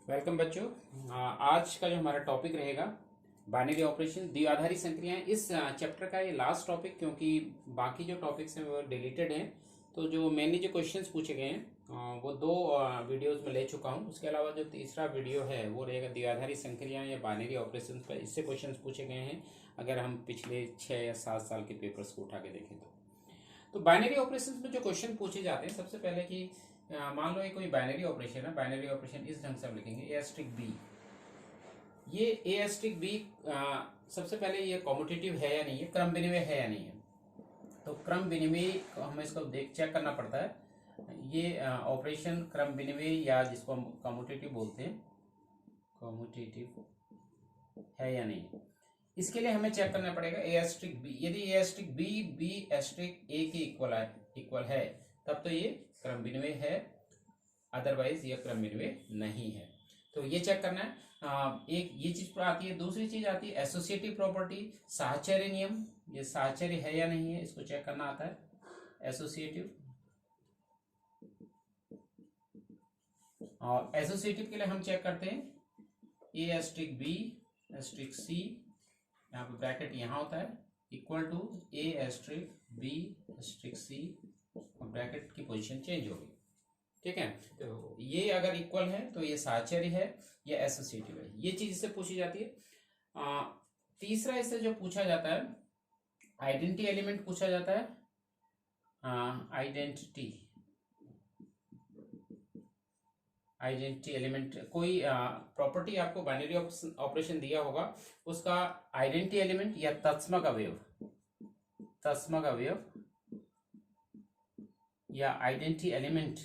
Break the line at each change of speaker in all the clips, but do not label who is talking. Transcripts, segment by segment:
Welcome बच्चों। आज का जो हमारा टॉपिक रहेगा बाइनरी ऑपरेशन, द्विआधारी संक्रियाएं। इस चैप्टर का ये लास्ट टॉपिक, क्योंकि बाकी जो टॉपिक्स हैं वो डिलीटेड हैं। तो जो मेनली जो क्वेश्चंस पूछे गए हैं वो दो वीडियोस में ले चुका हूं। उसके अलावा जो तीसरा वीडियो है वो रहेगा द्विआधारी संक्रियाएं या बाइनरी ऑपरेशन पर। इससे क्वेश्चंस पूछे गए हैं अगर हम पिछले 6 या 7 साल के पेपर्स को उठा के देखें तो बाइनरी ऑपरेशन में जो क्वेश्चन पूछे जाते हैं, सबसे पहले कि मान लो ये कोई बाइनरी ऑपरेशन है। बाइनरी ऑपरेशन इस ढंग से हम लिखेंगे ए एस्ट्रिक बी। ये ए एस्ट्रिक बी सबसे पहले ये कॉम्यूटेटिव है या नहीं है, क्रम विनिमय है या नहीं है। तो क्रम विनिमय हमें इसको चेक करना पड़ता है। ये ऑपरेशन क्रम विनिमय या जिसको हम कॉम्यूटेटिव बोलते हैं, कॉम्यूटेटिव है या नहीं है, इसके लिए हमें चेक करना पड़ेगा ए एस्ट्रिक बी। यदि ए एस्ट्रिक बी बी एस्ट्रिक ए के इक्वल है तब तो ये क्रम विनिमय है, अदरवाइज ये क्रम विनिमय नहीं है। तो ये चेक करना है। एक ये चीज आती है। दूसरी चीज आती है एसोसिएटिव प्रॉपर्टी, साहचर्य नियम। ये साहचर्य है या नहीं है इसको चेक करना आता है, एसोसिएटिव। और एसोसिएटिव के लिए हम चेक करते हैं A asterisk B asterisk C, यहाँ पे ब्रैकेट यहाँ होता है, equal to A asterisk B asterisk C, bracket की पोजीशन चेंज होगी। ठीक है, तो ये अगर इक्वल है तो ये साहचर्य है या एसोसिएटिव है, ये चीज इससे पूछी जाती है। तीसरा इससे जो पूछा जाता है आइडेंटिटी एलिमेंट पूछा जाता है। आइडेंटिटी एलिमेंट, कोई प्रॉपर्टी आपको बाइनरी ऑपरेशन दिया होगा, उसका आइडेंटिटी एलिमेंट या तत्समक अवयव या आइडेंटिटी एलिमेंट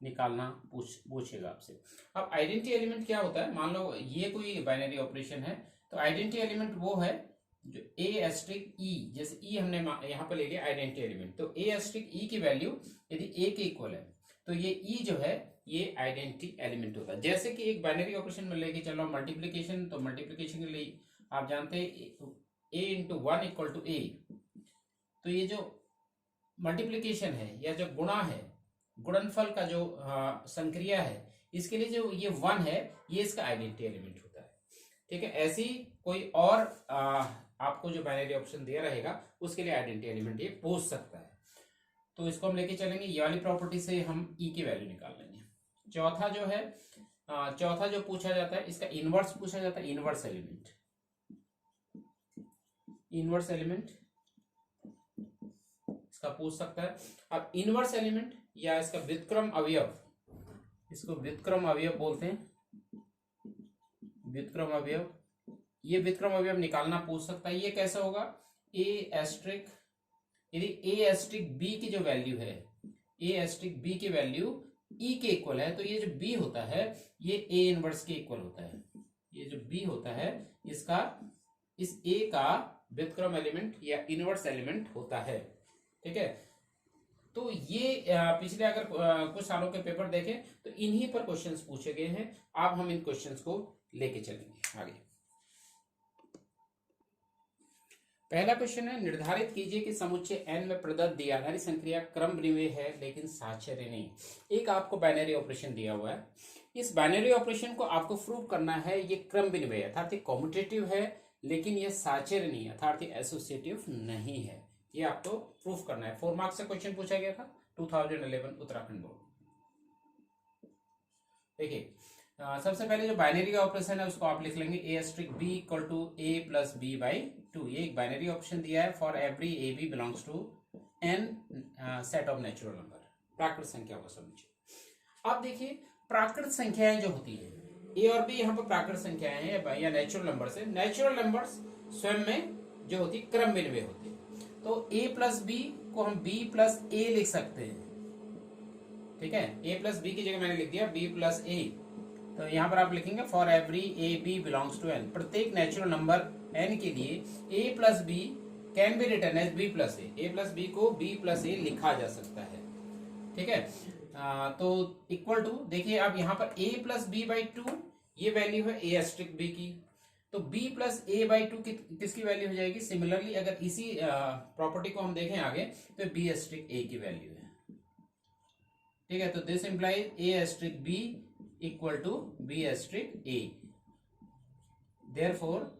निकालना पूछेगा आपसे। अब आइडेंटिटी एलिमेंट क्या होता है, मान लो ये कोई बाइनरी ऑपरेशन है तो आइडेंटिटी एलिमेंट वो है जो ए एस्ट्रिक ई, जैसे ई हमने यहाँ पे ले लिया आइडेंटिटी एलिमेंट, तो ए एस्ट्रिक ई की वैल्यू यदि ए के इक्वल है तो ये ई जो है ये आइडेंटिटी एलिमेंट होता है। जैसे कि एक बाइनरी ऑपरेशन में लेके चलो मल्टीप्लीकेशन, तो मल्टीप्लीकेशन के लिए आप जानते हैं ए इंटू 1 इक्वल टू ए। तो ये जो मल्टीप्लीकेशन है या जो गुणा है, गुणनफल का जो संक्रिया है, इसके लिए जो ये 1 है ये इसका आइडेंटिटी एलिमेंट होता है। ठीक है, ऐसी कोई और आपको जो बाइनरी ऑप्शन दिया रहेगा उसके लिए आइडेंटिटी एलिमेंट ये पूछ सकता है। तो इसको हम लेके चलेंगे, ये वाली प्रॉपर्टी से हम ई की वैल्यू निकाल लेंगे। चौथा जो है, चौथा जो पूछा जाता है इसका इनवर्स पूछा जाता है। इनवर्स एलिमेंट इसका पूछ सकता है। अब इनवर्स एलिमेंट या इसका व्युत्क्रम अवयव, इसको व्युत्क्रम अवयव बोलते हैं, व्युत्क्रम अवयव, ये व्युत्क्रम अवयव निकालना पूछ सकता है। ये कैसे होगा, ए एस्ट्रिक, यदि ए एस्ट्रिक बी की जो वैल्यू है, ए एस्ट्रिक बी की वैल्यू ई के इक्वल है, तो ये जो बी होता है ये ए इनवर्स के इक्वल होता है। ये जो बी होता है इसका, इस ए का व्युत्क्रम एलिमेंट या इनवर्स एलिमेंट होता है। ठीक है, तो ये पिछले अगर कुछ सालों के पेपर देखें तो इन्हीं पर क्वेश्चंस पूछे गए हैं। अब हम इन क्वेश्चंस को लेके चलेंगे आगे। पहला क्वेश्चन है, निर्धारित कीजिए कि समुच्चय n में प्रदत्त द्विआधारी संक्रिया क्रम विनिमय है लेकिन साहचर्य नहीं। एक आपको बाइनरी ऑपरेशन दिया हुआ है, इस बाइनरी ऑपरेशन को आपको प्रूव करना है ये क्रम विनिमय अर्थात ये कॉम्यूटेटिव है लेकिन ये साहचर्य नहीं अर्थात ये एसोसिएटिव नहीं है। ये आपको प्रूफ करना है। 4 मार्क्स से क्वेश्चन पूछा गया था 2011 उत्तराखंड बोर्ड। देखिए, सबसे पहले जो बाइनरी ऑपरेशन है उसको आप लिख लेंगे A asterisk B equal to A plus B by 2। ये एक बाइनरी ऑपरेशन दिया है for every A B belongs to N set of natural number, प्राकृत संख्या को समझिए। अब देखिए, प्राकृत संख्याएं जो होती है ए और बी, यहाँ पर प्राकृत संख्याएं हैं या नेचुरल नंबर्स है। नेचुरल नंबर्स स्वयं में जो होती है क्रम विनिमय होती है, तो a प्लस बी को हम b प्लस ए लिख सकते हैं। ठीक है, a प्लस बी की जगह मैंने लिख दिया b प्लस ए। तो यहां पर आप लिखेंगे for every A B belongs to N, प्रत्येक नेचुरल नंबर n के लिए a plus B can be written as b plus A. a plus B को b प्लस ए लिखा जा सकता है। ठीक है, तो इक्वल टू, देखिए अब यहाँ पर a प्लस बी बाई 2 ये वैल्यू है ए एस्ट्रिक बी की, तो b प्लस ए बाई 2 किसकी वैल्यू हो जाएगी। सिमिलरली अगर इसी प्रॉपर्टी को हम देखें आगे तो b एस्ट्रिक a की वैल्यू है। ठीक है, तो this implies A asterisk B equal to B asterisk A. Therefore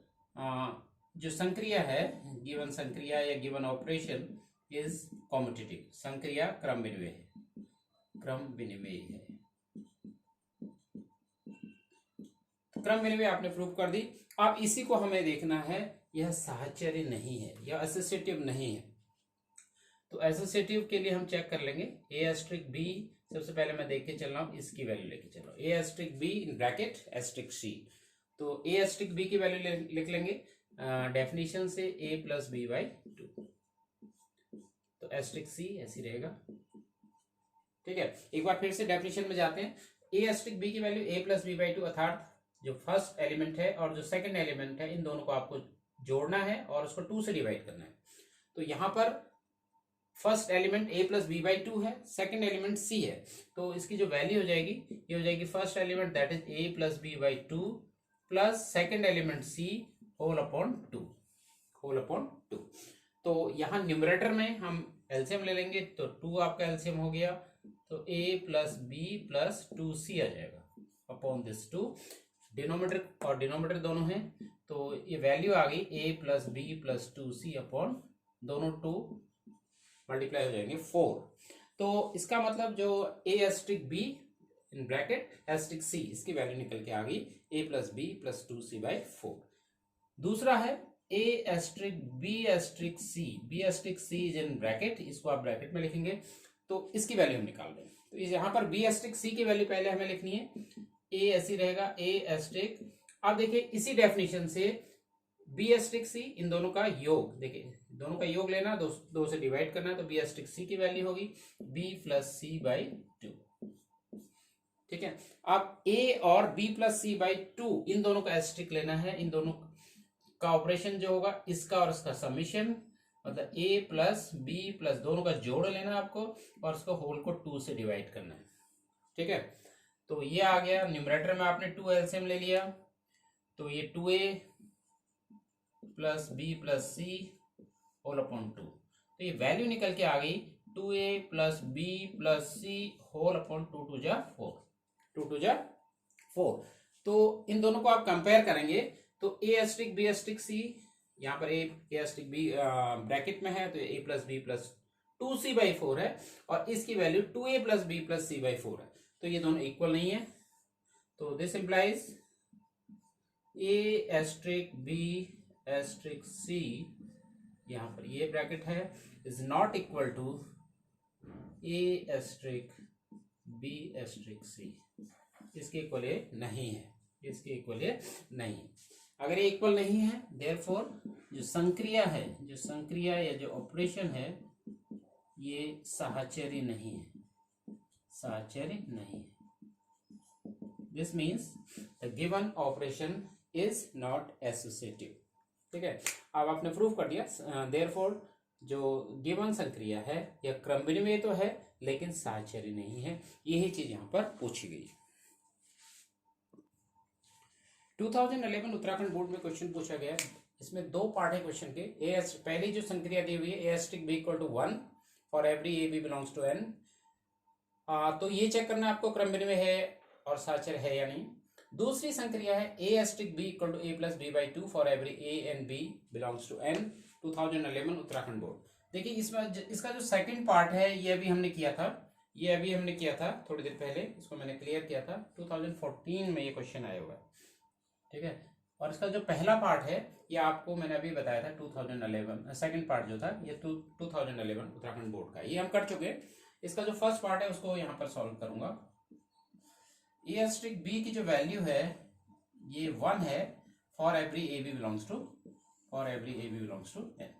जो संक्रिया है, गिवन संक्रिया या गिवन ऑपरेशन इज कॉम्यूटेटिव, संक्रिया क्रम विनिमेय है, क्रम विनिमेय है। क्रम विनिमेय आपने प्रूव कर दी। अब इसी को हमें देखना है, यह साहचर्य नहीं है, यह एसोसिएटिव नहीं है। तो एसोसिएटिव के लिए हम चेक कर लेंगे ए एस्ट्रिक बी। सबसे पहले मैं देख के चल रहा हूं, इसकी वैल्यू लेके चल रहा हूं, A asterisk B in bracket asterisk C. तो ए एस्ट्रिक बी की वैल्यू लिख लेंगे डेफिनेशन से A plus B by two. तो एस्ट्रिक सी ऐसी रहेगा, ठीक है। एक बार फिर से डेफिनेशन में जाते हैं। ए एस्ट्रिक बी की value A plus B by two, अर्थात जो फर्स्ट एलिमेंट है और जो सेकंड एलिमेंट है, इन दोनों को आपको जोड़ना है और उसको 2 से डिवाइड करना है। तो यहां पर first element a plus B by two है, सेकेंड एलिमेंट c है। तो इसकी जो वैल्यू हो जाएगी, ये हो जाएगी first element that is a plus B by two plus second element c whole upon two, whole upon two. तो यहाँ न्यूमरेटर में हम एलसीएम ले लेंगे, तो 2 आपका एलसीएम हो गया, तो a plus B plus 2c आ जाएगा अपॉन दिस 2। डिनोमिनेटर और डिनोमिनेटर दोनों हैं, तो ये वैल्यू आ गई a plus B plus 2c upon दोनों 2 मल्टीप्लाई हो जाएंगे 4। तो इसका मतलब जो a asterisk b in bracket asterisk c, इसकी वैल्यू निकल के आ गई a plus B plus 2c by 4। दूसरा है a asterisk b asterisk c, b asterisk c is in bracket, इसको आप ब्रैकेट में लिखेंगे तो इसकी वैल्यू हम निकाल देंगे। तो यहाँ पर b एस्ट्रिक c की वैल्यू पहले हमें लिखनी है, a ऐसी रहेगा a एस्ट्रिक। अब देखिए इसी डेफिनेशन से बी एस्ट्रिक सी, इन दोनों का योग, देखिए दोनों का योग लेना, दो से डिवाइड करना है, तो बी एस्ट्रिक सी की वैल्यू होगी B plus C by two, ठीक है। अब ए और B plus C by two, इन दोनों का एस्ट्रिक लेना है, इन दोनों का ऑपरेशन जो होगा इसका और इसका समीशन, मतलब ए प्लस बी प्लस दोनों का जोड़ लेना है आपको और इसको होल को 2 से डिवाइड करना है, ठीक है। तो ये आ गया, न्यूमरेटर में आपने 2 एलसीएम ले लिया, तो ये 2a plus B plus C whole upon 2। तो ये वैल्यू निकल के आ गई 2a plus B plus C whole upon 2 two जा 4, 2 टू जा 4। तो इन दोनों को आप कंपेयर करेंगे तो a asterisk b asterisk c, यहाँ पर a एस्ट्रिक b ब्रैकेट में है, तो a plus B plus 2c by 4 है, और इसकी value 2a plus B plus c by 4 है। तो ये दोनों इक्वल नहीं है, तो this implies a asterisk b asterisk c, यहाँ पर ये ब्रैकेट है, is not equal to a asterisk b asterisk c, इसके इक्वल ये नहीं है, इसके इक्वल ये नहीं। अगर ये इक्वल नहीं है, देयरफॉर जो संक्रिया है, जो संक्रिया या जो ऑपरेशन है, ये साहचर्य नहीं है, साहचर्य नहीं है। This means the given operation is not associative, ठीक है। अब आपने प्रूव कर दिया, देयरफॉर जो गिवन संक्रिया है यह क्रम विनिमेय तो है लेकिन साहचर्य नहीं है, यही चीज यहाँ पर पूछी गई। 2011 उत्तराखंड बोर्ड में क्वेश्चन पूछा गया, इसमें 2 पार्ट है क्वेश्चन के। पहली जो संक्रिया दी हुई है A asterisk B equal to 1 for every A B belongs to N, तो ये चेक करना आपको क्रम विनिमेय है और साहचर्य है या नहीं। दूसरी संक्रिया है A asterisk B equal to A plus B by two for every A and B belongs to N, 2011 Uttarakhand board. देखिए इसमें इसका जो सेकंड पार्ट है ये अभी हमने किया था, ये अभी हमने किया था थोड़ी देर पहले, इसको मैंने क्लियर किया था, 2014 में ये क्वेश्चन आया हुआ है, ठीक है। और इसका जो पहला पार्ट है ये आपको मैंने अभी बताया था 2011, सेकंड पार्ट जो था ये 2011 उत्तराखंड बोर्ड का, ये हम कर चुके हैं। इसका जो फर्स्ट पार्ट है उसको यहाँ पर सॉल्व करूंगा। ए एस्ट्रिक बी की जो वैल्यू है ये 1 है for every A B belongs to, for every A B belongs to N.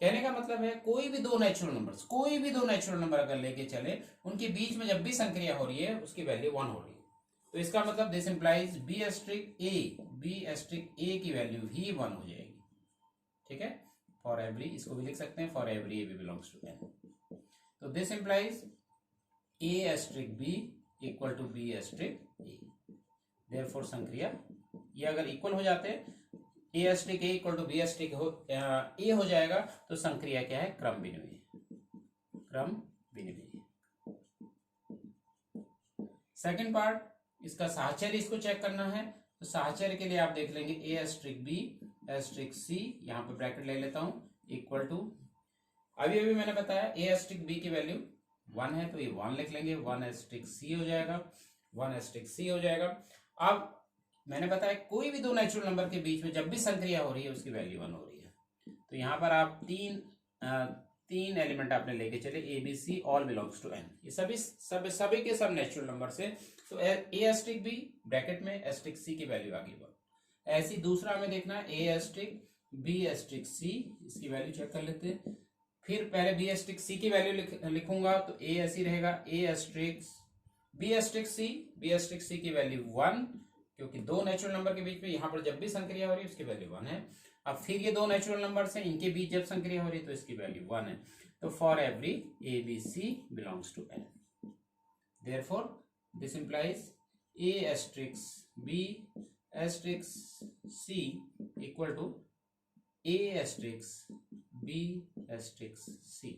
कहने का मतलब है कोई भी दो नेचुरल नंबर्स, कोई भी दो नेचुरल नंबर अगर लेके चले, उनके बीच में जब भी संक्रिया हो रही है उसकी वैल्यू 1 हो रही है। तो इसका मतलब दिस इंप्लाइज बी एस्ट्रिक ए की वैल्यू ही 1 हो जाएगी, ठीक है। फॉर एवरी, इसको भी लिख सकते हैं for every A B belongs to N. तो this implies A asterisk B equal to B asterisk A, therefore संक्रिया ये अगर इक्वल हो जाते हैं, A asterisk A equal to B asterisk A हो जाएगा, तो संक्रिया क्या है, क्रम विनिमेय, क्रम विनिमेय। सेकंड पार्ट इसका साहचर्य इसको चेक करना है, तो साहचर्य के लिए आप देख लेंगे A asterisk B asterisk C, यहाँ पे ब्रैकेट ले लेता हूँ, इक्वल टू, अभी अभी मैंने बताया ए एस्ट्रिक बी की वैल्यू 1 है, तो ये 1 लिख लेंगे, 1 एस्ट्रिक सी हो जाएगा, 1 एस्ट्रिक सी हो जाएगा। अब मैंने बताया कोई भी दो नेचुरल नंबर के बीच में जब भी संक्रिया हो रही है उसकी वैल्यू 1 हो रही है। तो यहाँ पर आप तीन एलिमेंट आपने लेके चले, A B C all belongs to N, ये सभी के सब नेचुरल नंबर से, तो ए एस्ट्रिक बी ब्रैकेट में एस्ट्रिक सी की वैल्यू आ गई 1। ऐसी दूसरा हमें देखना है ए एस्ट्रिक बी एस्ट्रिक सी, इसकी वैल्यू चेक कर लेते हैं। फिर पहले बी एस्ट्रिक सी की वैल्यू लिखूंगा, तो ए ऐसी रहेगा ए एस्ट्रिक बी एस्ट्रिक सी की वैल्यू 1, क्योंकि दो नेचुरल नंबर के बीच में यहाँ पर जब भी संक्रिया हो रही है उसकी वैल्यू 1 है। अब फिर ये दो नेचुरल नंबर्स हैं, इनके बीच जब संक्रिया हो रही है तो इसकी वैल्यू 1 है। तो for every A B C belongs to N, therefore this implies A asterisks B asterisks C equal to A asterisks B asterisks C.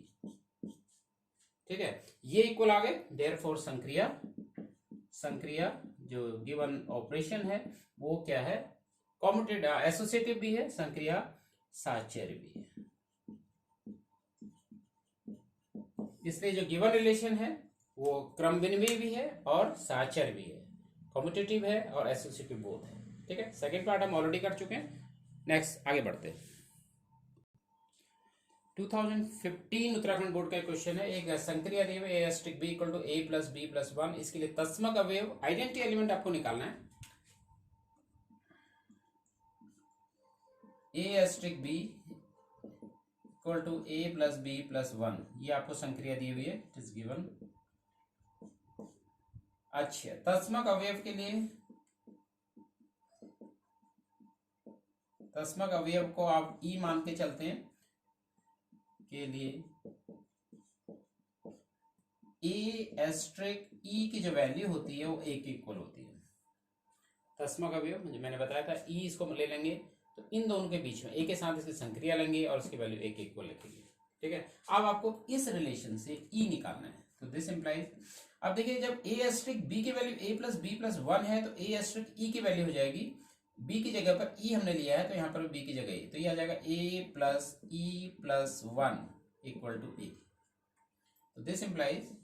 ठीक है, ये इक्वल आ गए, देयरफॉर संक्रिया जो गिवन ऑपरेशन है वो क्या है, कॉम्यूटेटिव एसोसिएटिव भी है, संक्रिया साहचर्य भी है। इसलिए जो गिवन रिलेशन है वो क्रम विनिमय भी है और साहचर्य भी है, कॉम्यूटेटिव है और एसोसिएटिव बोथ है। ठीक है, सेकेंड पार्ट हम ऑलरेडी कर चुके हैं। नेक्स्ट आगे बढ़ते हैं। 2015 उत्तराखंड बोर्ड का क्वेश्चन है, एक संक्रिया दी हुई A asterisk B equal to A plus B plus 1, इसके लिए तत्समक अवयव आइडेंटिटी एलिमेंट आपको निकालना है। A asterisk B equal to A plus B plus 1, ये आपको संक्रिया दी हुई है, इट इज गिवन। अच्छा, तत्समक अवयव के लिए, तत्समक अवयव को आप ई मान के चलते हैं के लिए ए एस्ट्रिक ई की जो वैल्यू होती है वो ए के इक्वल होती है। तत्समक अवयव मैंने बताया था, ई इसको ले लेंगे तो इन दोनों के बीच में ए के साथ इसकी संक्रिया लेंगे और उसकी वैल्यू ए के इक्वल लिखेंगे। ठीक है, अब आपको इस रिलेशन से ई निकालना है, तो दिस इंप्लाइज, अब देखिए जब ए एस्ट्रिक बी की value A plus B plus 1 है तो ए एस्ट्रिक ई की वैल्यू हो जाएगी, बी की जगह पर ई हमने लिया है तो यहाँ पर बी की जगह ई, तो ये आ जाएगा A plus E plus 1 equal to A. तो दिस इंप्लाइज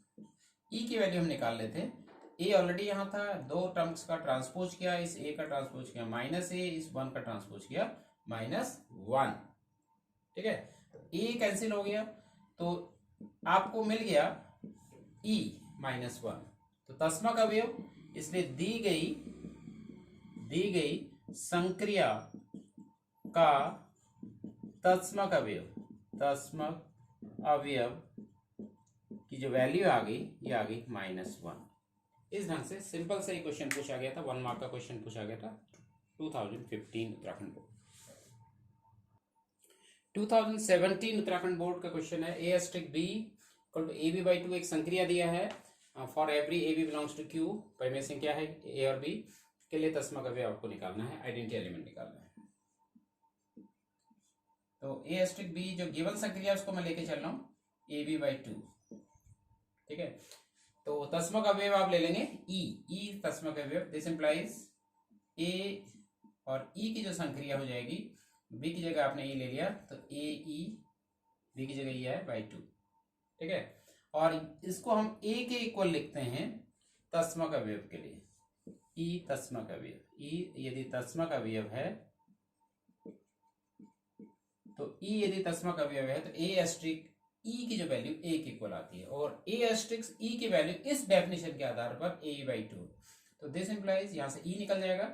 ई की वैल्यू हम निकाल लेते हैं, ए ऑलरेडी यहाँ था, दो टर्म्स का ट्रांसपोज किया, इस ए का ट्रांसपोज किया माइनस ए, इस 1 का ट्रांसपोज किया -1। ठीक है, ए कैंसिल हो गया तो आपको मिल गया ई -1। तो तत्समक अवयव, इसलिए दी गई संक्रिया का तत्समक अवयव की जो वैल्यू आ गई, ये आ गई -1। इस ढंग से सिंपल से ही क्वेश्चन पूछा गया था, 1 मार्क का क्वेश्चन पूछा गया था 2015 उत्तराखंड बोर्ड। 2017 उत्तराखंड बोर्ड का क्वेश्चन है, A asterisk B equal to A B by 2, एक संक्रिया दिया है for every A B belongs to Q, परमेशन क्या है ए और बी के लिए तत्समक अवयव आपको निकालना है, आइडेंटिटी एलिमेंट निकालना है। तो ए एस्ट्रिक बी जो गिवन संक्रिया उसको मैं लेके चल रहा हूँ ए बी बाई 2। ठीक है, तो तत्समक अवयव आप ले लेंगे ई तत्समक अवयव, दिस इंप्लाइज ए और ई की जो संक्रिया हो जाएगी, बी की जगह आपने ई ले लिया तो ए ई, बी की जगह ई है बाई 2। ठीक है, और इसको हम ए के इक्वल लिखते हैं तत्समक अवयव के लिए, ई तत्समक अवयव, ई यदि तत्समक अवयव है तो ई यदि तत्समक अवयव है तो ए एस्ट्रिक ई की जो वैल्यू ए के इक्वल आती है, और ए एस्ट्रिक्स ई की वैल्यू इस डेफिनेशन के आधार पर ए बाई 2। तो दिस इंप्लाइज यहाँ से ई निकल जाएगा,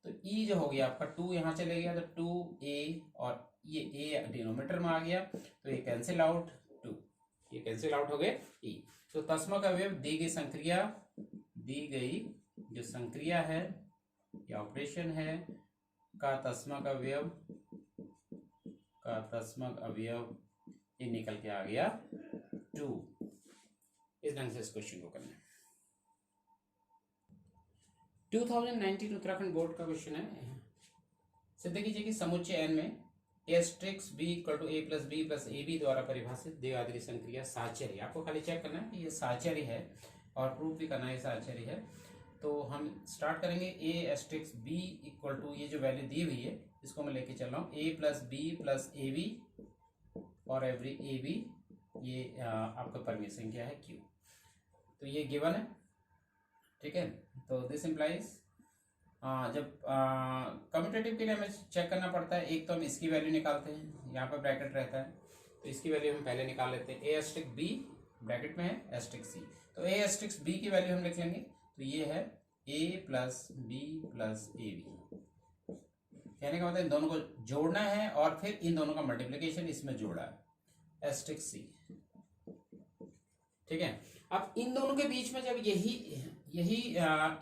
तो ई जो हो गया आपका 2 यहाँ चले गया, तो 2a और ये a डिनोमिनेटर में आ गया, तो ये कैंसिल आउट, 2 ये कैंसिल आउट हो गए ई। तो तत्समक अवयव दी गई जो संक्रिया है या ऑपरेशन है का तत्समक अवयव ये निकल के आ गया 2। इस ढंग से इस क्वेश्चन को करना है। 2019 उत्तराखंड बोर्ड का क्वेश्चन है, सिद्ध कीजिए कि समुच्चय एन में asterisk B equal to A plus B plus A B द्वारा परिभाषित द्विआधारी संक्रिया साहचर्य, आपको खाली चेक करना है कि ये साहचर्य है और प्रूफ भी करना है साहचर्य है, तो हम स्टार्ट करेंगे ए एस्ट्रिक्स बी इक्वल टू, ये जो वैल्यू दी हुई है इसको मैं लेके चल रहा हूँ, A plus B plus A B और एवरी ए बी, ये आपका परमीय संख्या है क्यू। तो ये गिवन है, ठीक है। तो दिस इम्प्लाइज जब कम्यूटेटिव के लिए हमें चेक करना पड़ता है, एक तो हम इसकी वैल्यू निकालते हैं, यहाँ पर ब्रैकेट रहता है तो इसकी वैल्यू हम पहले निकाल लेते हैं। ए एस्ट्रिक्स बी ब्रैकेट में है एस्ट्रिक्स सी, तो ए एस्ट्रिक्स बी की वैल्यू हम लिख लेंगे, तो ये है A plus B plus A B. कहने का मतलब इन दोनों को जोड़ना है और फिर इन दोनों का मल्टीप्लिकेशन इसमें जोड़ा है, एस्ट्रिक्स सी, ठीक है। अब इन दोनों के बीच में जब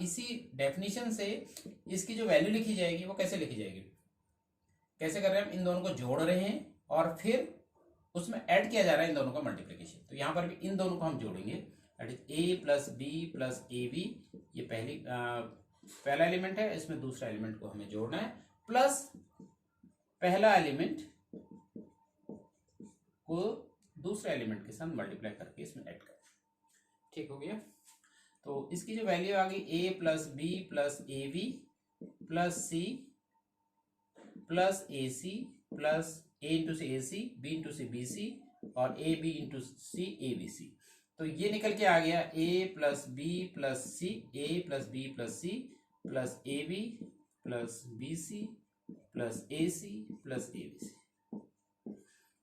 इसी डेफिनेशन से इसकी जो वैल्यू लिखी जाएगी वो कैसे लिखी जाएगी, कैसे कर रहे हैं हम, इन दोनों को जोड़ रहे हैं और फिर उसमें ऐड किया जा रहा है इन दोनों का मल्टीप्लिकेशन। तो यहां पर भी इन दोनों को हम जोड़ेंगे, that is A plus B plus A B, ये पहला एलिमेंट है, इसमें दूसरा एलिमेंट को हमें जोड़ना है, प्लस पहला एलिमेंट को दूसरे एलिमेंट के साथ मल्टीप्लाई करके इसमें ऐड करना, ठीक हो गया। तो इसकी जो वैल्यू आ गई A plus B plus A B plus C plus A C plus A into C A C, B into C B C और A B into C A B C. तो ये निकल के आ गया A plus B plus C, A plus B plus C plus A B plus B C plus A C plus A B C.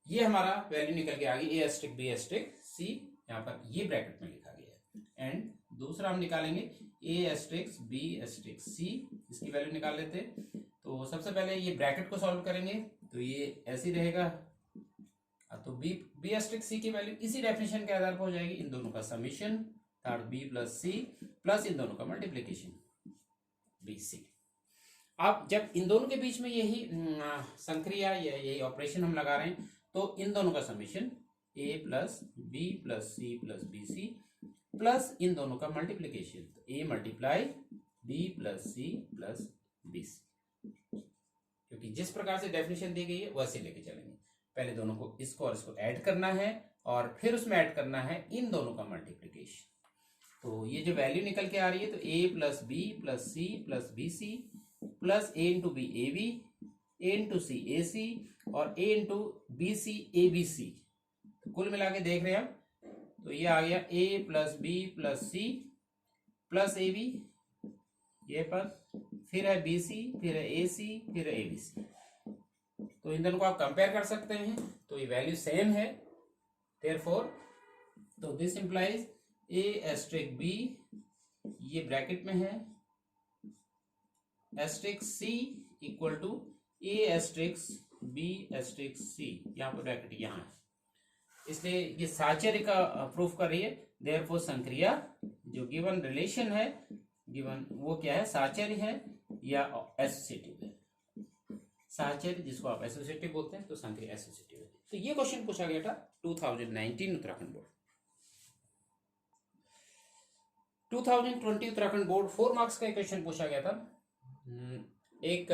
ये हमारा value निकल के आ गई ए एस्ट्रिक बी एस्ट्रिक सी, यहाँ पर ये ब्रैकेट में लिखा गया है। एंड दूसरा हम निकालेंगे ए एस्ट्रिक्स बी एस्ट्रिक्स सी, इसकी वैल्यू निकाल लेते हैं। तो सबसे पहले ये ब्रैकेट को सॉल्व करेंगे, तो ये ऐसे ही रहेगा, तो बी एस्ट्रिक्स सी की वैल्यू इसी डेफिनेशन के आधार पर हो जाएगी, इन दोनों का summation third B plus C plus इन दोनों का मल्टीप्लीकेशन बी सी। अब जब इन दोनों के बीच में यही संक्रिया या यही ऑपरेशन हम लगा रहे हैं, तो इन दोनों का summation A plus B plus C plus B C plus इन दोनों का मल्टीप्लीकेशन, तो A multiply B plus C plus B C, क्योंकि जिस प्रकार से डेफिनेशन दी गई है वैसे लेके चलेंगे। पहले दोनों को इसको और इसको ऐड करना है और फिर उसमें ऐड करना है इन दोनों का मल्टीप्लीकेशन। तो ये जो वैल्यू निकल के आ रही है, तो A plus B plus C plus B C plus A into B A B, A into C A C और A into B C A B C. कुल मिला के देख रहे हैं हम, तो ये आ गया A plus B plus C plus A B, ये पर फिर है बी सी, फिर है ए सी, फिर है ए बी सी। तो इन दोनों को आप कंपेयर कर सकते हैं, तो ये वैल्यू सेम है, देयरफॉर तो this implies A asterisk B, ये ब्रैकेट में है, asterisk C equal to A asterisks B asterisks C, यहाँ पर ब्रैकेट यहाँ है, इसलिए ये साहचर्य का प्रूफ कर रही है। देयरफॉर संक्रिया जो गिवन रिलेशन है, गिवन वो क्या है, साहचर्य है या एसोसिएटिव है। साहचर्य जिसको आप एसोसिएटिव बोलते हैं, तो संक्रिया एसोसिएटिव है। तो ये क्वेश्चन पूछा गया था 2019 Uttarakhand board. 2020 Uttarakhand board 4 marks का क्वेश्चन पूछा गया था। एक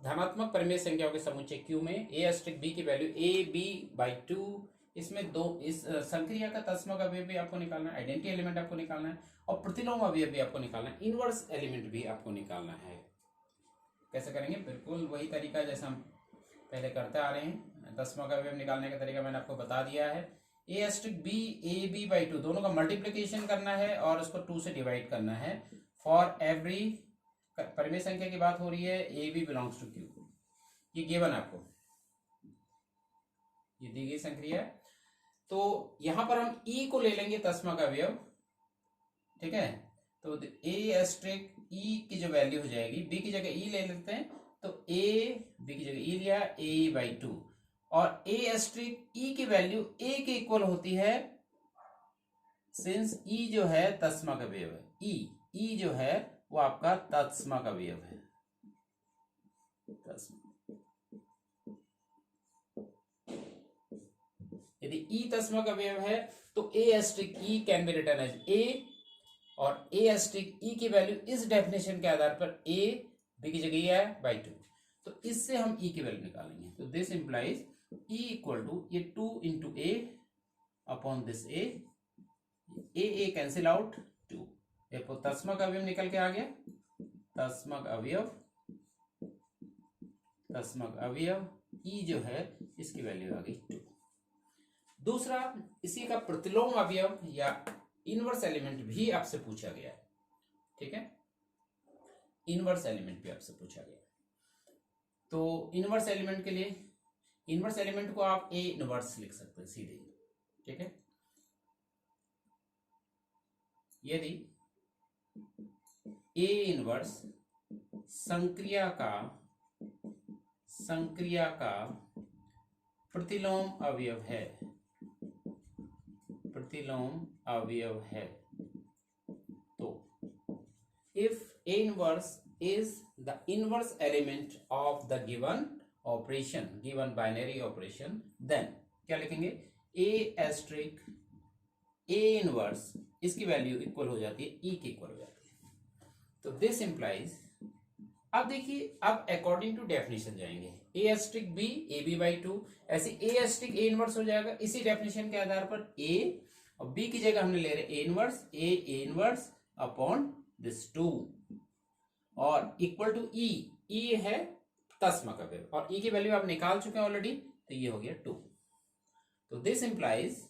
धनात्मक परिमेय संख्याओं के समुच्चय क्यू में ए एस्ट्रिक बी की वैल्यू ए बी बाई 2, इसमें दो इस संक्रिया का तत्समक अवयव भी आपको निकालना है, आइडेंटिटी एलिमेंट आपको निकालना है और प्रतिलोम अवयव भी आपको निकालना है, इनवर्स एलिमेंट भी आपको निकालना है। कैसे करेंगे, बिल्कुल वही तरीका जैसा हम पहले करते आ रहे हैं। तत्समक अवयव निकालने का तरीका मैंने आपको बता दिया है। A asterisk B A B by 2 दोनों का मल्टीप्लीकेशन करना है और उसको 2 से डिवाइड करना है। फॉर एवरी, परिमेय संख्या की बात हो रही है, A B belongs to Q, ये गिवन आपको, ये दी गई संक्रिया। तो यहां पर हम ई को ले लेंगे तत्समक अवयव, ठीक है। तो ए एस्ट्रिक ई की जो वैल्यू हो जाएगी, बी की जगह ई ले लेते हैं, तो ए बी की जगह ई लिया, ए बाई 2, और ए एस्ट्रिक ई की वैल्यू ए के इक्वल होती है, सिंस ई जो है तत्समक अवयव है, ई जो है वो आपका तत्समक अवयव है। यदि ई तत्समक अवयव है तो ए asterisk E can be written as A, और ए एस्ट्रिक ई की वैल्यू इस डेफिनेशन के आधार पर ए बी की जगह है बाई 2, तो इससे हम ई की वैल्यू निकालेंगे। तो this implies E equal to ये 2 into A upon this A cancel out 2, देखो तस्मक अवयव निकल के आ गया, तस्मक अवयव ई जो है इसकी वैल्यू आ गई 2। दूसरा, इसी का प्रतिलोम अवयव या इनवर्स एलिमेंट भी आपसे पूछा गया है, ठीक है, इनवर्स एलिमेंट भी आपसे पूछा गया। तो इनवर्स एलिमेंट के लिए, इनवर्स एलिमेंट को आप ए इनवर्स लिख सकते हैं सीधे, ठीक है। यदि ए इनवर्स संक्रिया का प्रतिलोम अवयव है, तो if A inverse is the inverse element of the given operation, given binary operation, then क्या लिखेंगे, A asterisk A inverse इसकी वैल्यू इक्वल हो जाती है E के इक्वल हो जाती है। तो दिस इंप्लाइज, अब देखिए, अब अकॉर्डिंग टू डेफिनेशन जाएंगे, A asterisk B AB/2, ऐसे A asterisk A इनवर्स हो जाएगा। इसी डेफिनेशन के आधार पर A और B की जगह हमने ले रहे A इनवर्स अपॉन दिस 2 और इक्वल टू E है तस्मक अवयव और E की वैल्यू आप निकाल चुके हैं ऑलरेडी, तो ये हो गया 2। तो दिस इंप्लाइज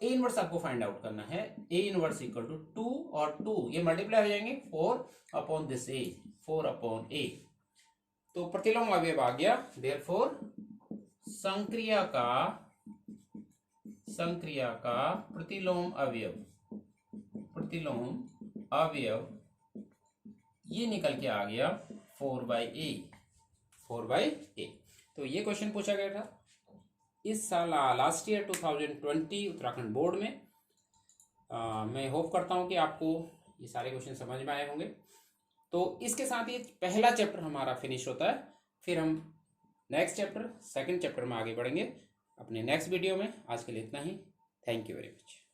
A इनवर्स आपको फाइंड आउट करना है, A इनवर्स इक्वल टू 2 और 2 ये मल्टीप्लाई हो जाएंगे 4 upon this A, 4 upon A। तो प्रतिलोम अवयव आ गया, देयरफॉर संक्रिया का प्रतिलोम अवयव ये निकल के आ गया 4/A। तो ये क्वेश्चन पूछा गया था इस साल, लास्ट ईयर 2020 उत्तराखंड बोर्ड में। मैं होप करता हूं कि आपको ये सारे क्वेश्चन समझ में आए होंगे। तो इसके साथ ये पहला चैप्टर हमारा फिनिश होता है, फिर हम नेक्स्ट चैप्टर, सेकंड चैप्टर में आगे बढ़ेंगे अपने नेक्स्ट वीडियो में। आज के लिए इतना ही। Thank you very much.